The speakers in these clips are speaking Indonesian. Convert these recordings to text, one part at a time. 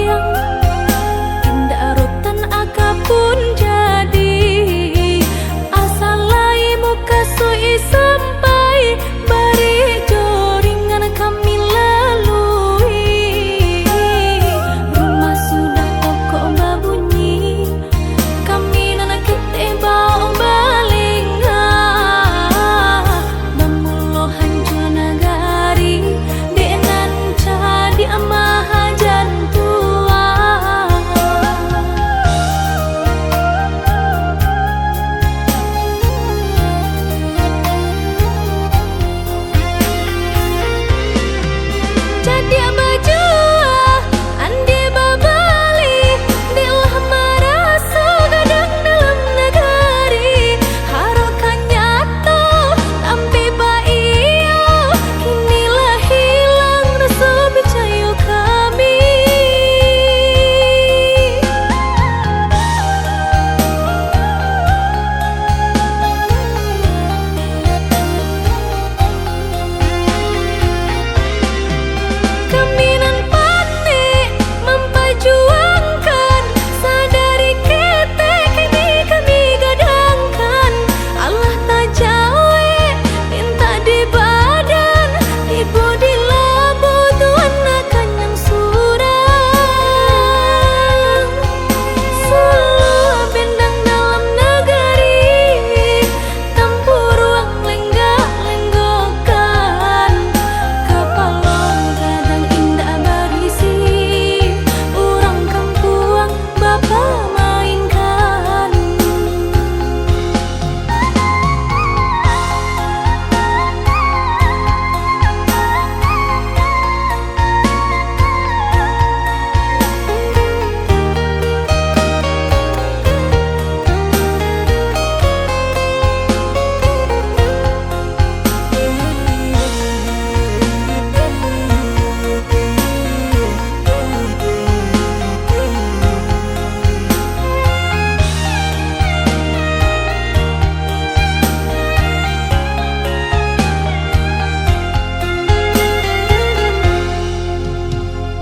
piang indah rotan aga pun jadi asal lai muka sui sampai bari joringan kami lalui rumah sudah toko babunyi kami nana kete bau balinga bamulo hancur nagari denan cadi amaha jantua jadi baju andi babali dilah maraso gadang dalam negari harokan nyato tampi baiyo kinilah hilang rasa bicayo kami kaminan panik memperjuangkan sadari kita kini kami gadangkan Allah tak jawe minta di badan ibu di labu Tuhan akan yang surang selalu bendang dalam negeri tempur ruang lenggak-lenggokan kapalong kadang indah barisi orang kampuang bapa mainkan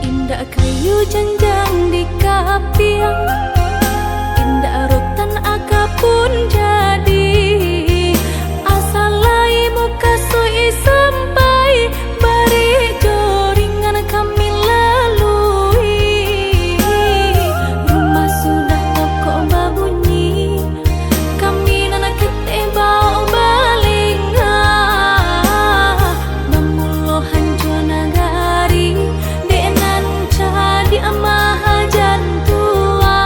indah kayu janjang di kapiang indah rotan aga pun jadi asal lai muka sui sampai bari joringan kami lalui rumah sudah toko babunyi kami nana kete bau balinga bamulo hancur nagari denan cadi amaha jantua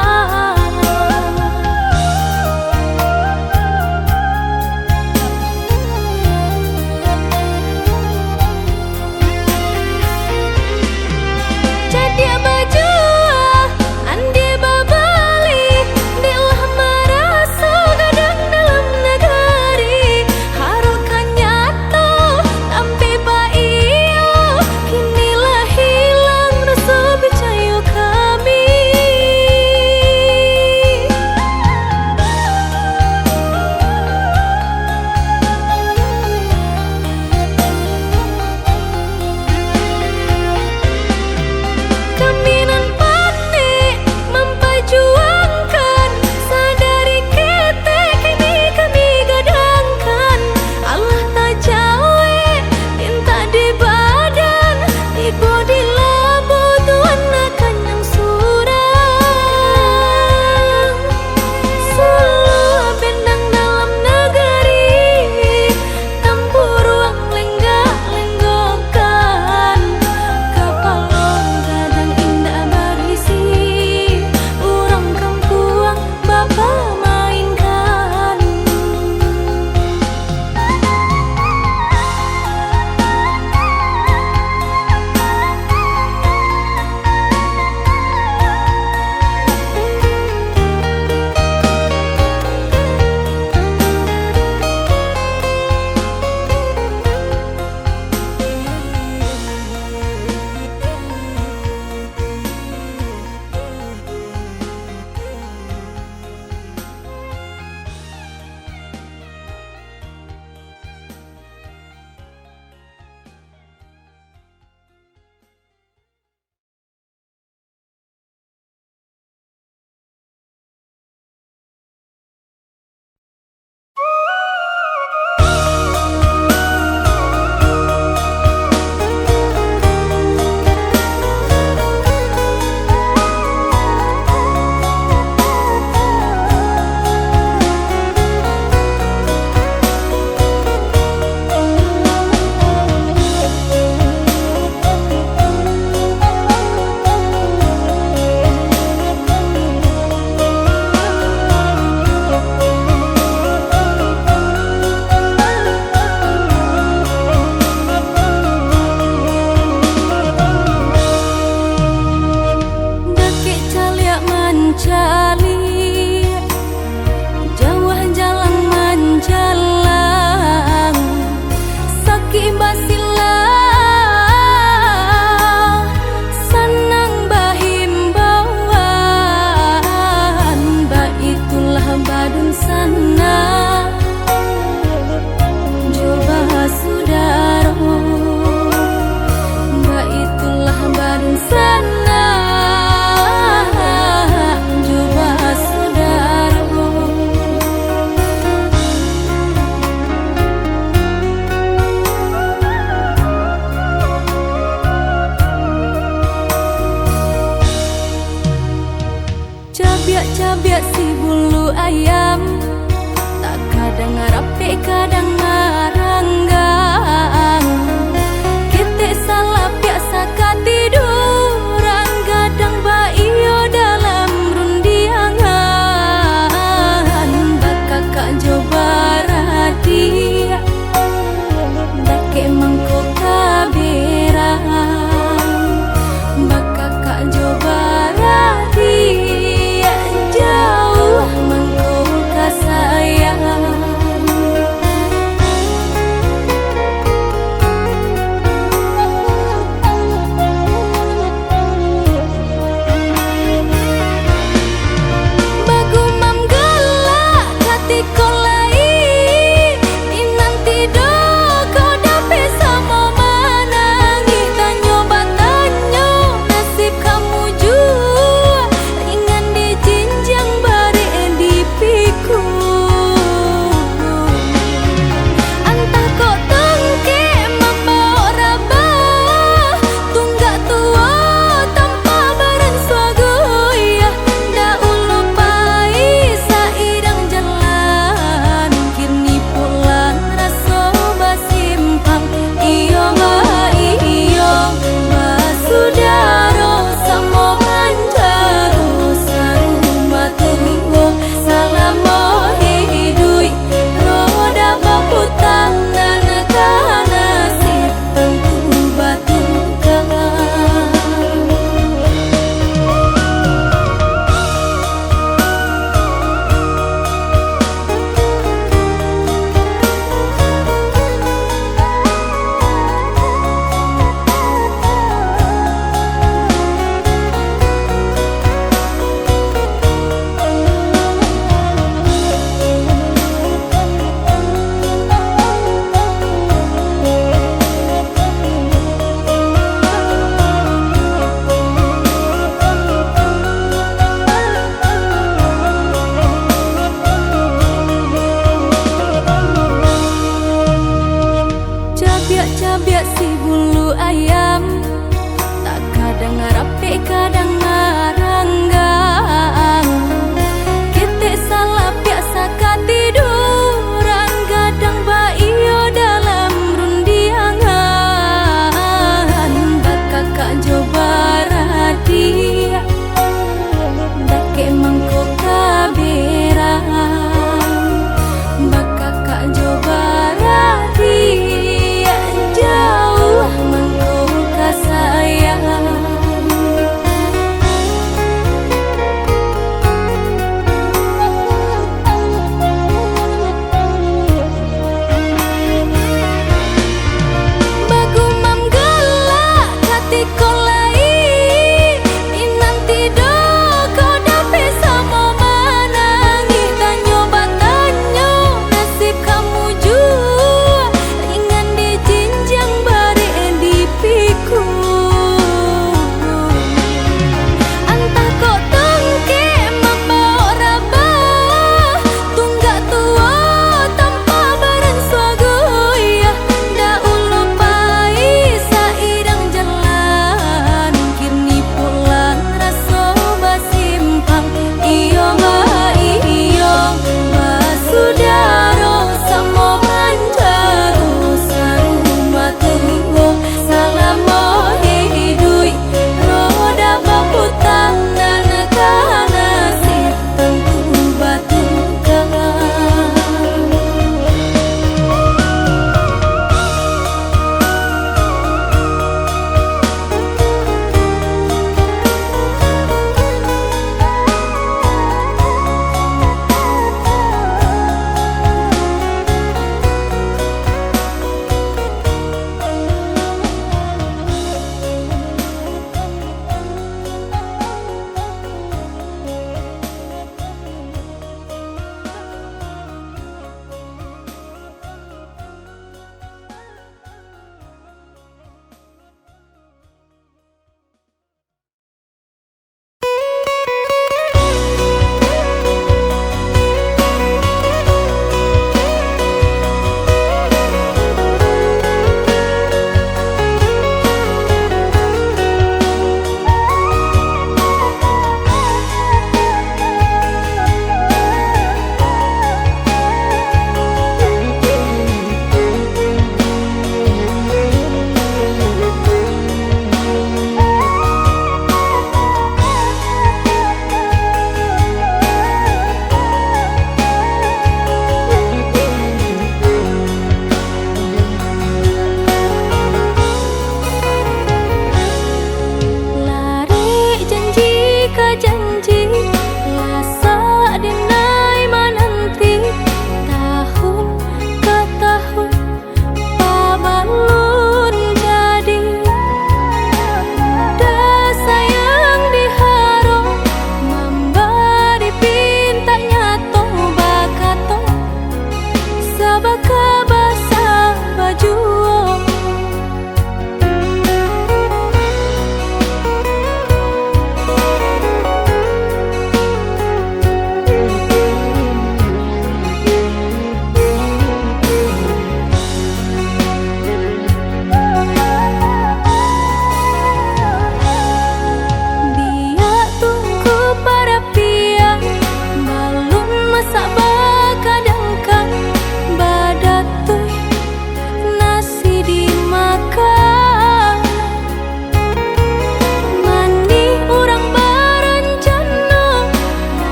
cali, jauh jalan menjalang, sakit basilah, senang bahimbauan, baitulah badun sana, coba saudara, baitulah badun sana, coba saudara. Cabiak-cabiak si bulu ayam, tak kadang rapi kadang ngaranggang, kita salah biasa katiduran, kadang baiyo dalam rundiangan, bakakak coba radia, dake mangkok kaberang, bakakak coba radia, jauh mangkok kasayang.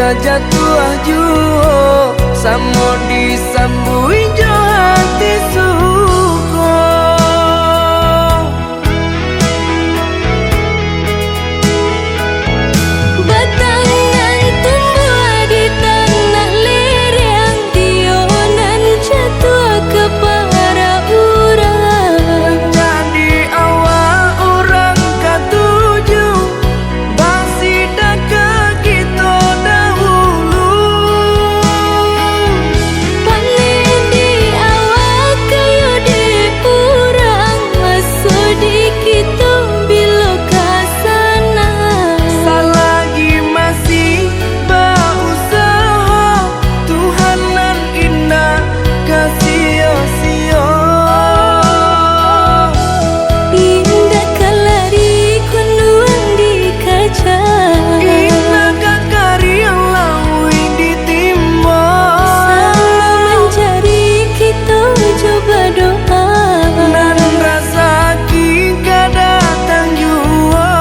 kajatuh juo samo disambui jo hati suko. Batangan tumbuh di tanah lereng, tionan jatuh ke para urang. Jadi awal orang katuju basida ke kita dahulu. Panen di awal kayu di urang, masuk di kita bila kasana. Selagi masih berusaha, Tuhanan indah kasih-sia. Indah kalari kunduan di kaca, Indah kakari lawi ditimba. sama mencari kita coba doa. Dan rasa kita datang jua.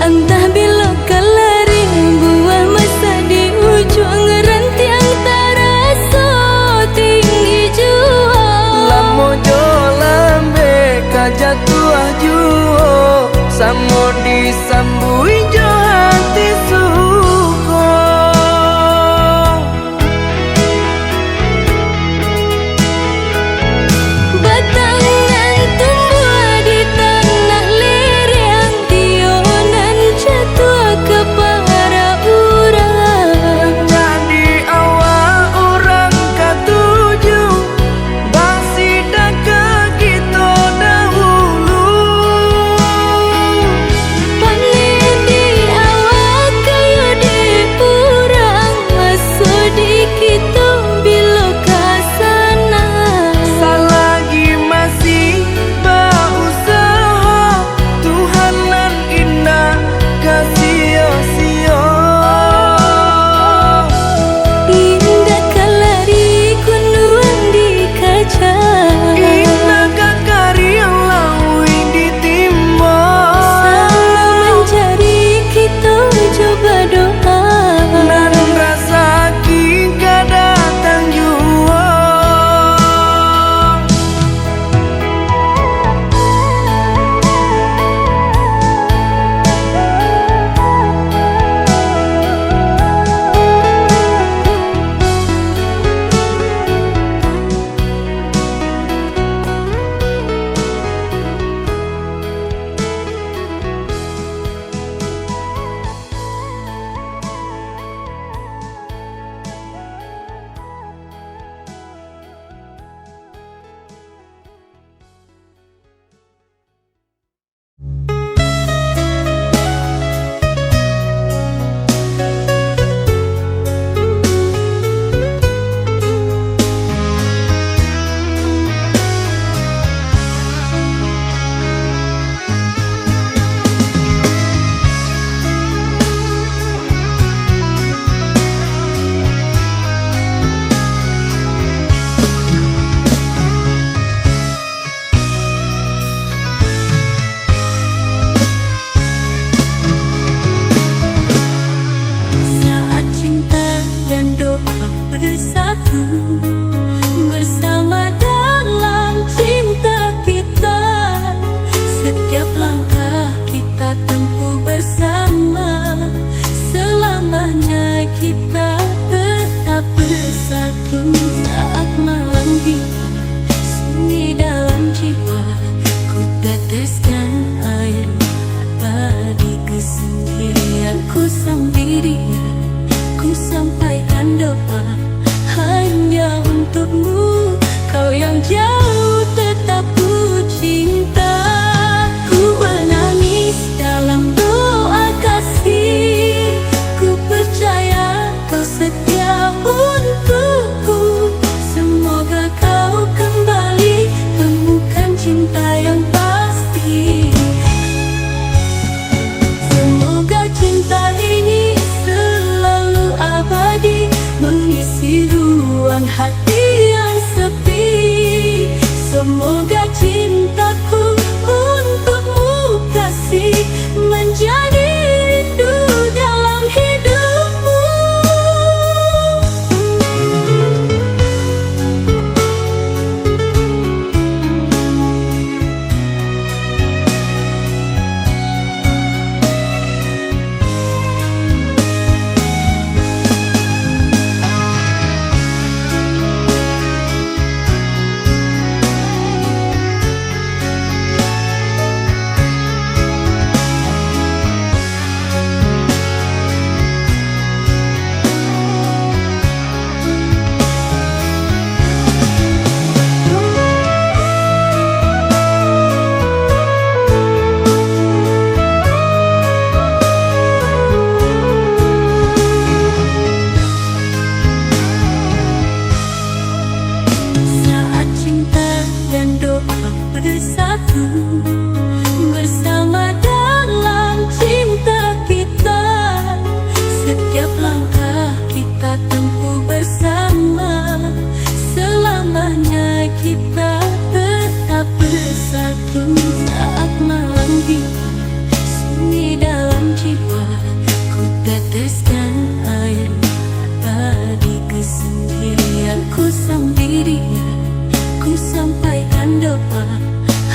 Entah bila kalari buah masa di ujung rantiang terasa tinggi jua. Lamo jo lambe kajatuh juo samo disambui jo hati suko. Batangan tumbuh di tanah lereng, tionan jatuh ke para urang. Jadi awal orang katuju basida ke kita dahulu. Panen di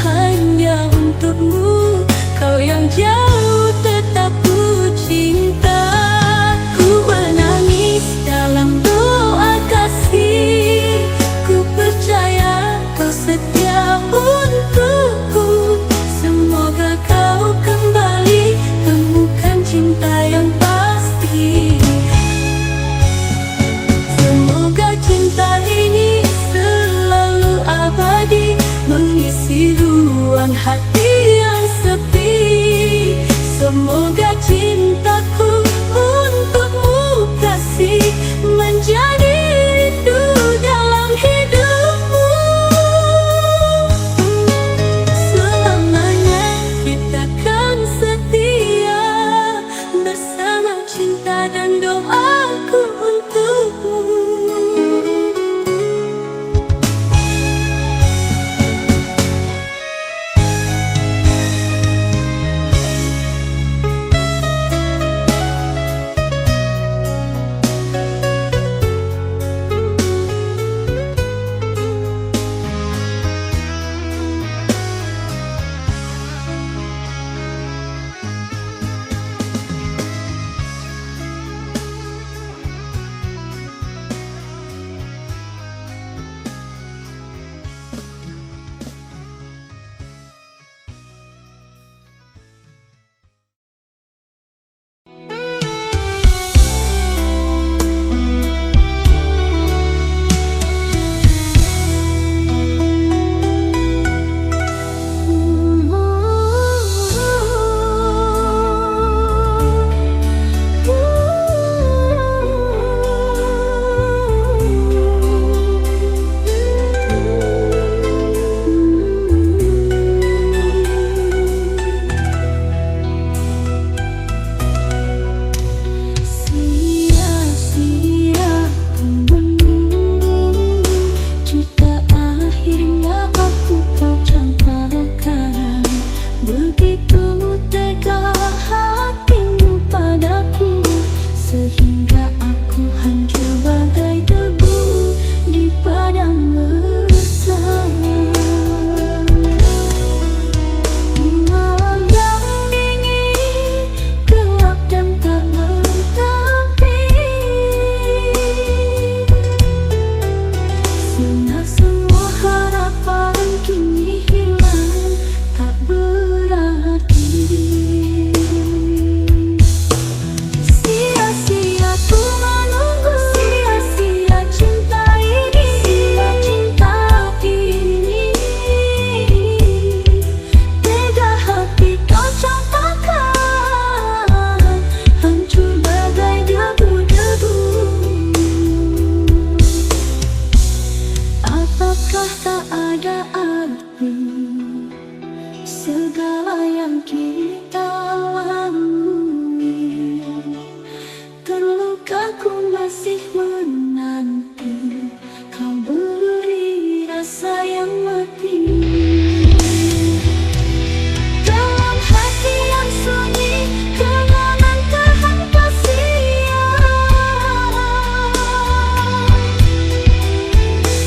hanya untukmu, kau yang jauh tetap ku cinta. Ku menangis dalam doa kasih, ku percaya kau setia untukku. Semoga kau kembali temukan cinta yang pasti. Semoga cinta ini selalu abadi, mengisi ruang hati yang sepi. Semoga cintaku untukmu kasih menjadi rindu dalam hidupmu. Selamanya kita kan setia, bersama cinta dan doaku untukmu. Apakah tak ada arti segala yang kita lalui? Terluka ku masih menanti kau beri rasa yang mati. Dalam hati yang sunyi kenangan terhampa sia.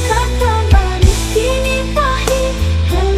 Kata manis kini pahit dan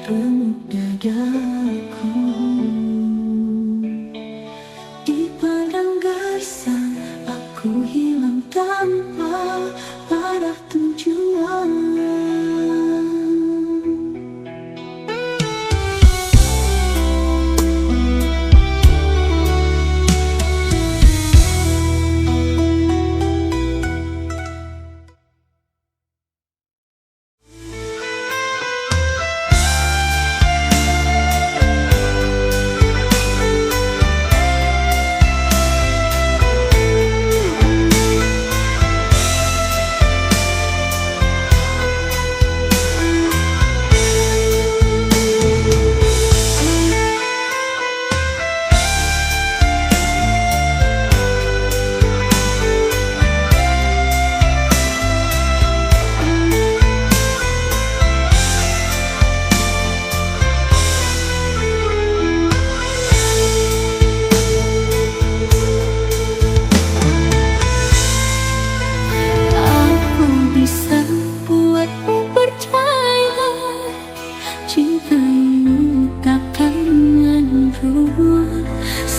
peluk dadaku. Di padang gersang aku hilang tanpa arah tujuan.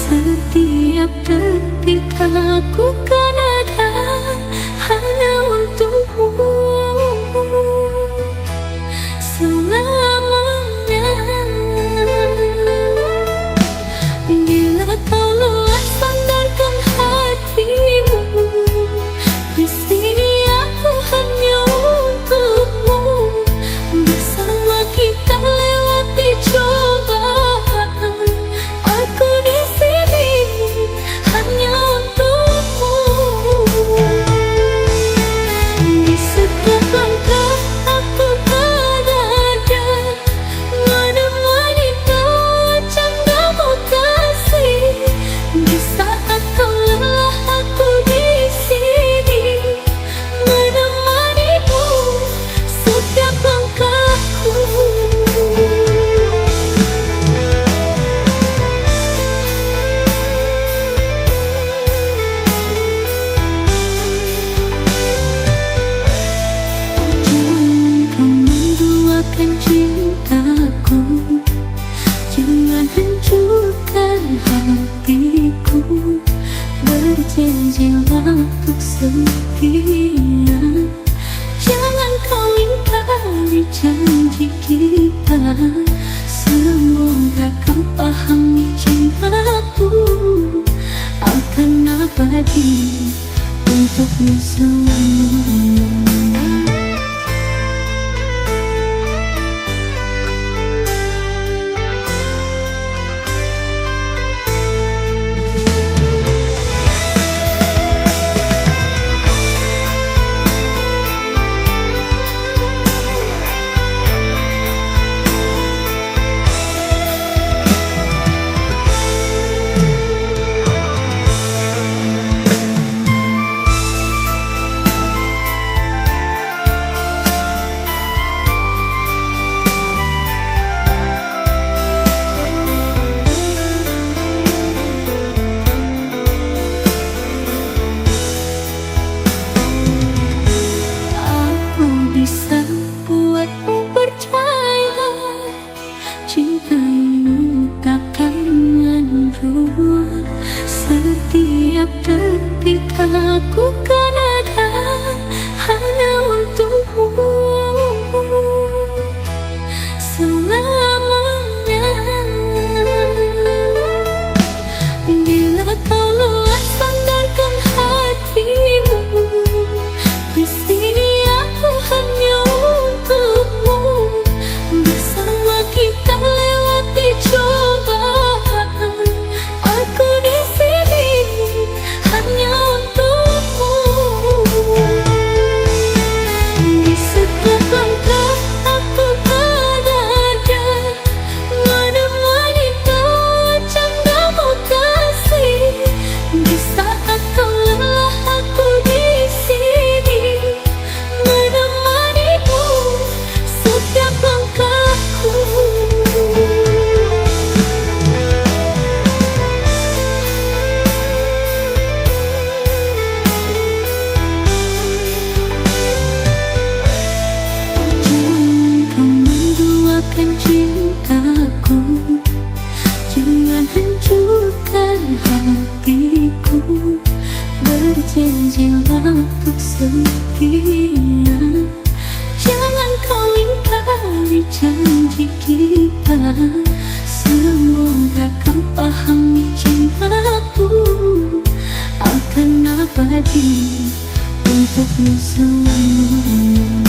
Setiap detik aku kan ada hanya untukmu selamanya. Bila kau lelah sandarkan hatimu, di sini aku hanya untukmu. Bersama kita lewati cobaan, aku di sini hanya untukmu. Di setiap langkah aku berada, menemani kau canggamu kasih. Di saat kau lelah aku di sini, menemanimu setiap langkahku. Cintaku, jangan hancurkan hatiku. Berjanjilah untuk setia, jangan kau ingkari janji kita. Semoga kau pahami cintaku akan abadi untukmu selamanya. Bisa buatmu percaya, cintamu takkan menurun. Setiap detik aku kan ada hanya untukmu selamanya. Bila kau lelah sandarkan hatimu, di sini aku hanya untukmu. Bersama kita lewati cobaan, aku di sini hanya untukmu. lupakan cintaku, jangan hancurkan hatiku. Berjanjilah untuk setia, jangan kau ingkari janji kita. Semoga kau pahami cintaku akan abadi untukmu selamanya.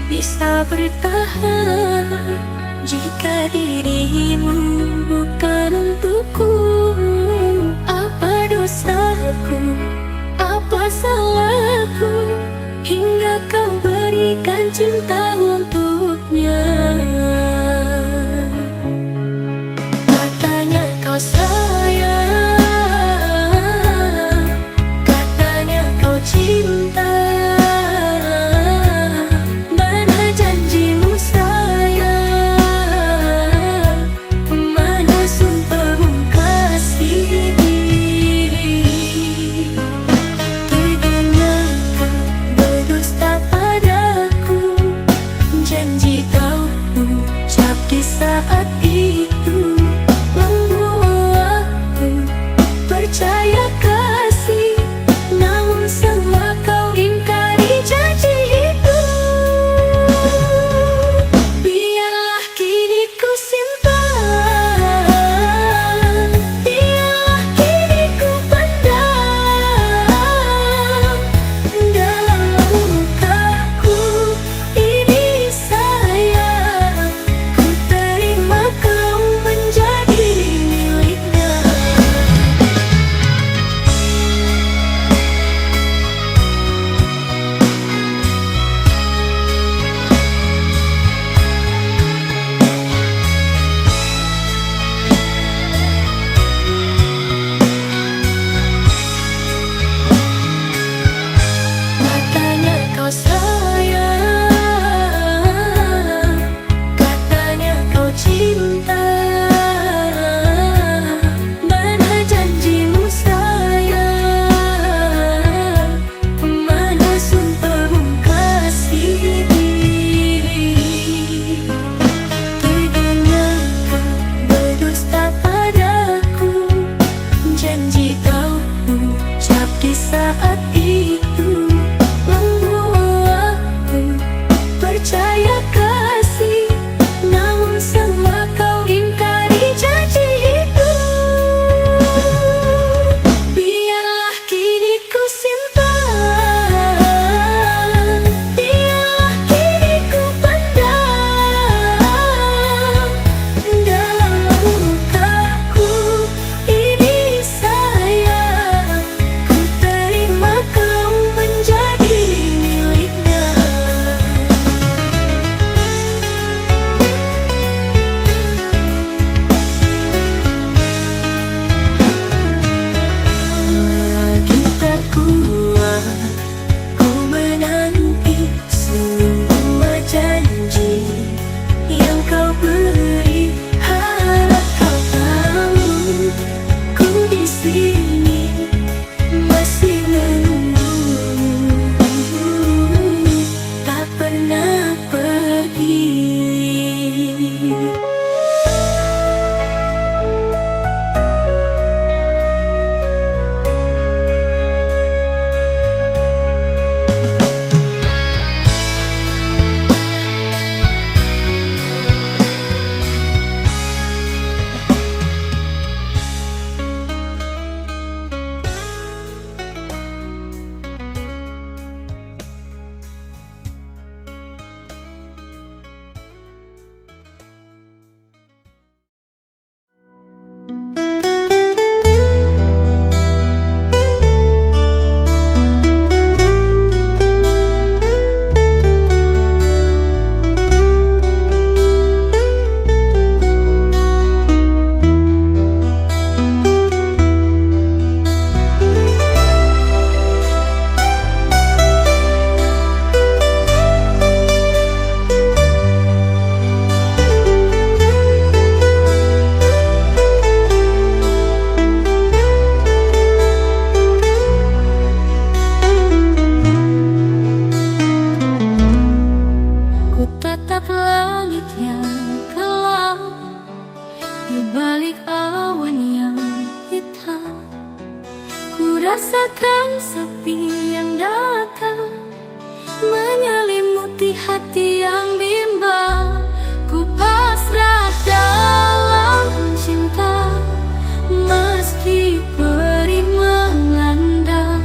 Bisa bertahan jika dirimu bukan untukku. Apa dosaku, apa salahku, hingga kau berikan cinta untuknya. Katanya kau sayang, katanya kau cinta. Saat itu membuatku percaya kasih, namun semua kau ingkari janji itu. Biarlah kini ku simpan, biarlah kini ku pendam dalam lukaku ini sayang. Kau menjadi miliknya. Katanya kau sayang, katanya kau cinta. Mana janjimu sayang, mana sumpahmu kasih diri. Teganya kau berdusta padaku, janji kau ucap di saat itu membuatku percaya kasih, namun semua kau ingkari janji itu. Biarlah kini ku simpan, biarlah kini ku pendam dalam lukaku ini sayang. Ku terima kau menjadi miliknya. Kita kuat, ku menanti semua janji yang kau beri. Harap kau tahu, ku di sini masih menunggu, tak pernah pergi. Rasakan sepi yang datang menyelimuti hati yang bimbang. Ku pasrah dalam cinta, meski perih melanda.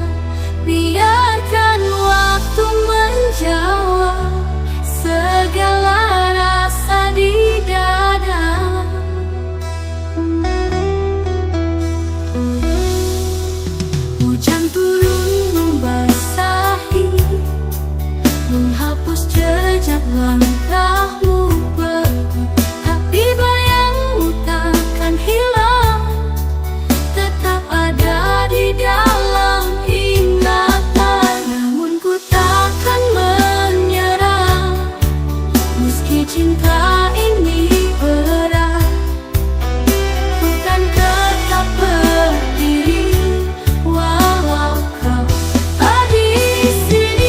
Biarkan waktu menjawab segala rasa di dada. Hujan turun membasahi, menghapus jejak langkahmu pergi. Tapi bayangmu takkan hilang, tetap ada di dalam ingatan. Namun ku takkan menyerah, meski cinta ini berat. Ku kan tetap berdiri walau kau ada di sini.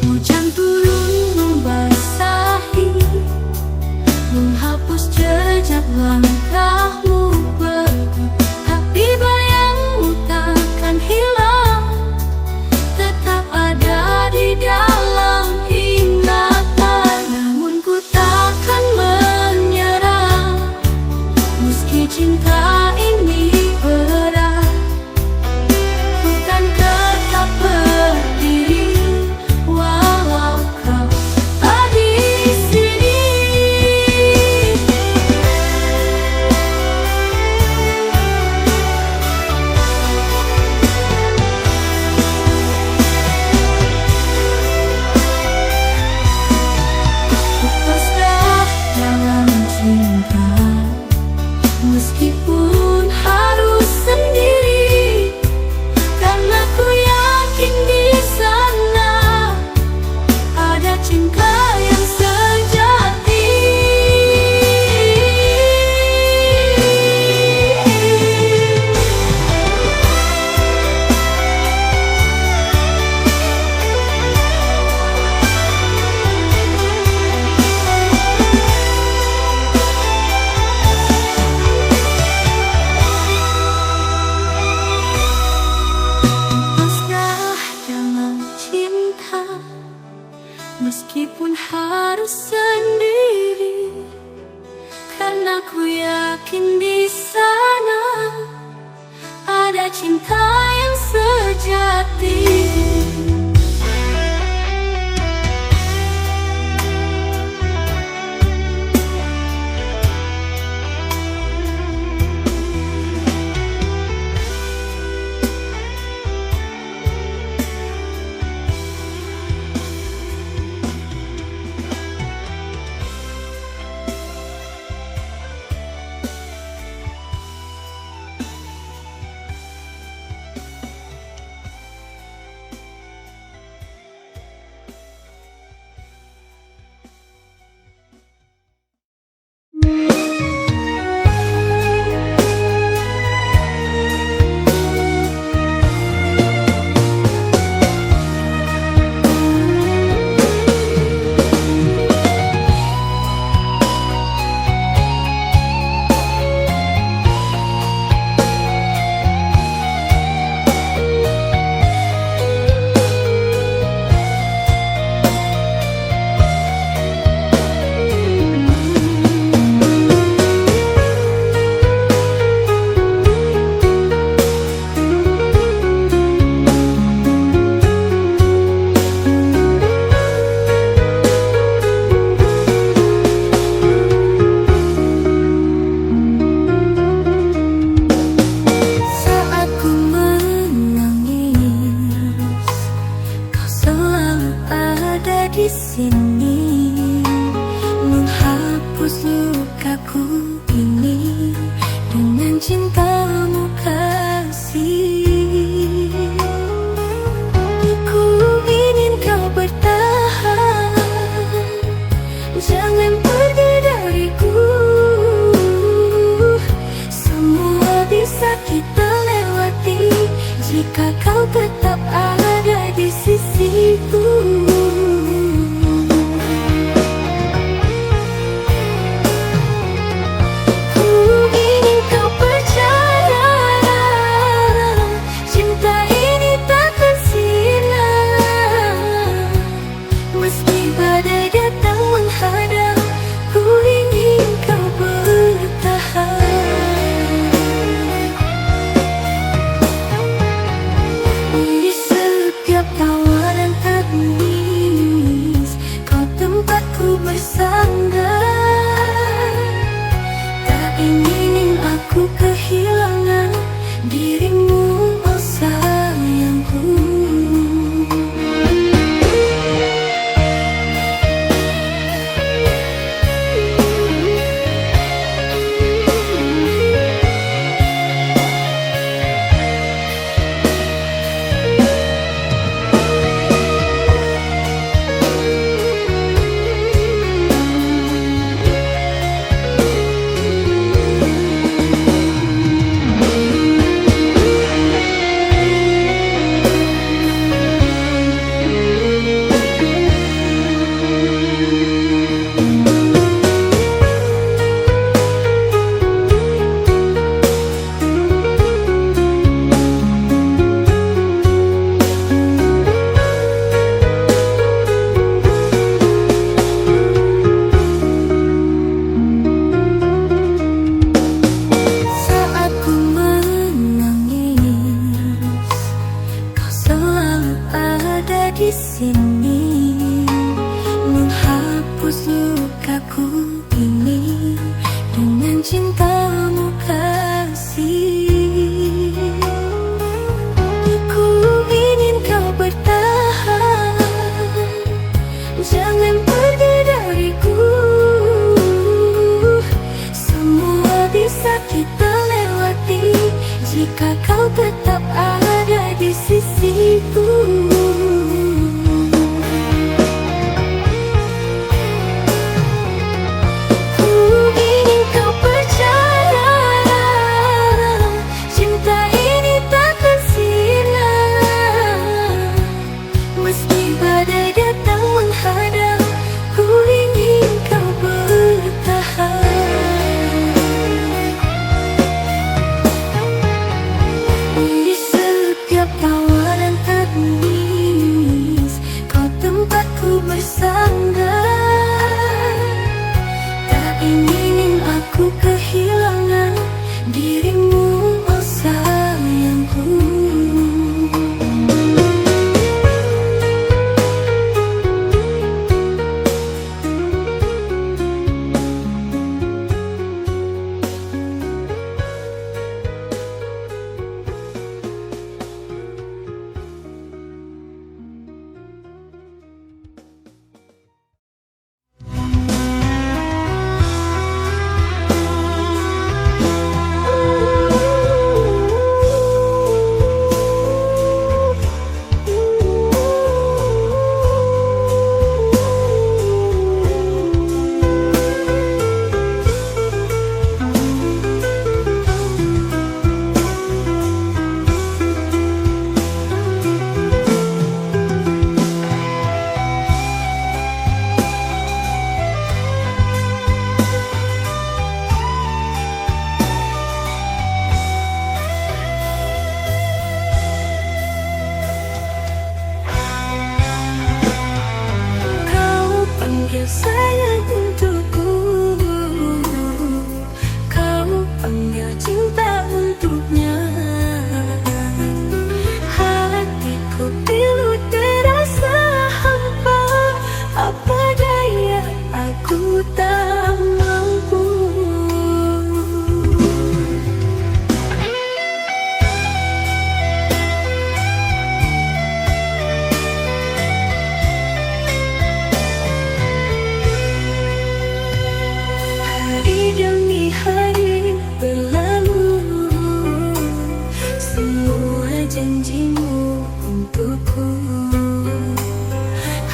Hujan turun membasahi, menghapus jejak langkahmu pergi. Tapi bayangmu takkan hilang, tetap ada di dalam ingatan. Namun ku takkan menyerah, meski cinta ini berat. Ku kan tetap berdiri walau kau ada di sini. Ku pasrah dalam cinta, meskipun harus sendiri. Karena ku yakin di sana ada cinta yang sejati. Pasrah dalam cinta, meskipun harus sendiri. Karena ku yakin di sana ada cinta yang sejati. di sini, menghapus lukaku ini dengan cintamu kasih. Ku ingin kau bertahan, jangan pergi dariku. Semua bisa kita lewati jika kau tetap ada di sisiku. Ku ingin kau percaya, cinta ini takkan sirna. Meski badai datang menghadang, ku ingin kau bertahan. Di setiap tawa dan tangis, kau tempatku bersandar. Tak ingin aku kehilangan dirimu, oh sayangku. Saat ku menangis, kau selalu ada di sini, menghapus lukaku ini dengan cintamu kasih. Ku ingin kau bertahan, jangan pergi dariku. Semua bisa kita lewati jika kau tetap ada di sisiku.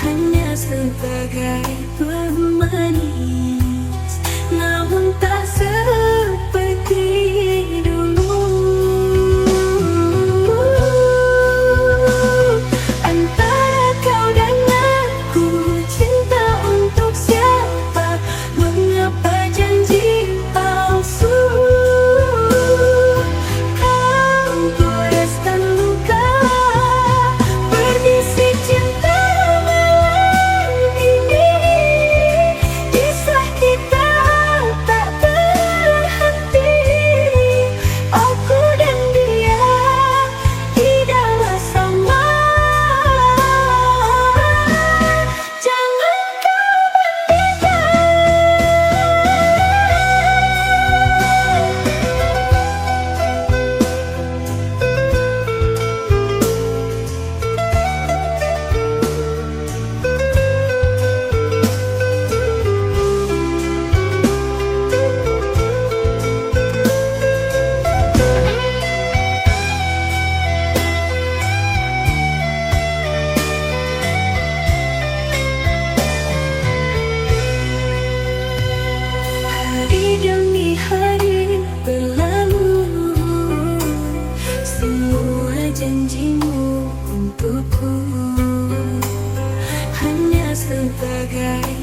hanya sebagai pemanis, namun tak seperti dulu. Antara kau dan aku, cinta untuk siapa? Mengapa janji palsu? Kau goreskan luka berbisik cinta malam ini. Kisah kita tak berhenti, aku dan dia tidaklah sama. Jangan kau hari demi hari berlalu, semua janjimu untukku hanya sebagai